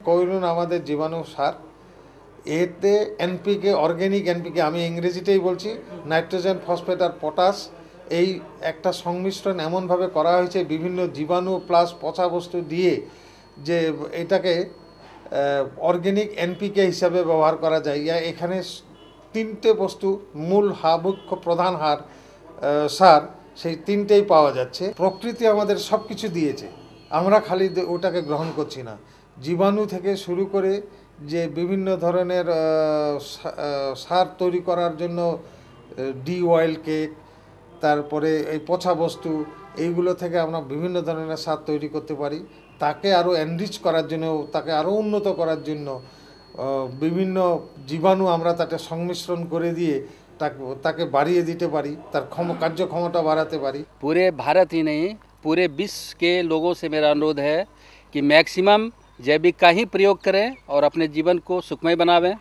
করুন আমাদের জীবাণু সার। এতে এনপিকে, অর্গ্যানিক এনপিকে, আমি ইংরেজিতেই বলছি, নাইট্রোজেন, ফসফেট আর পটাশ, এই একটা সংমিশ্রণ এমনভাবে করা হয়েছে বিভিন্ন জীবাণু প্লাস পচা বস্তু দিয়ে, যে এটাকে অর্গ্যানিক এনপিকে হিসাবে ব্যবহার করা যায়। এখানে তিনটে বস্তু, মূল মুখ্য প্রধান সার, সেই তিনটেই পাওয়া যাচ্ছে। প্রকৃতি আমাদের সব কিছু দিয়েছে, আমরা খালি ওটাকে গ্রহণ করছি না। জীবাণু থেকে শুরু করে যে বিভিন্ন ধরনের সার তৈরি করার জন্য ডি অয়েল কেক, তারপরে এই পচা বস্তু, এইগুলো থেকে আমরা বিভিন্ন ধরনের সার তৈরি করতে পারি। তাকে আরও এনরিচ করার জন্য, তাকে আরও উন্নত করার জন্য বিভিন্ন জীবাণু আমরা তাকে সংমিশ্রণ করে দিয়ে তাকে বাড়িয়ে দিতে পারি, তার কার্যক্ষমতা বাড়াতে পারি। पूरे भारत ही नहीं, पूरे विश्व के लोगों से मेरा अनुरोध है कि मैक्सिमम जैविक का ही प्रयोग करें और अपने जीवन को सुखमय बनावें।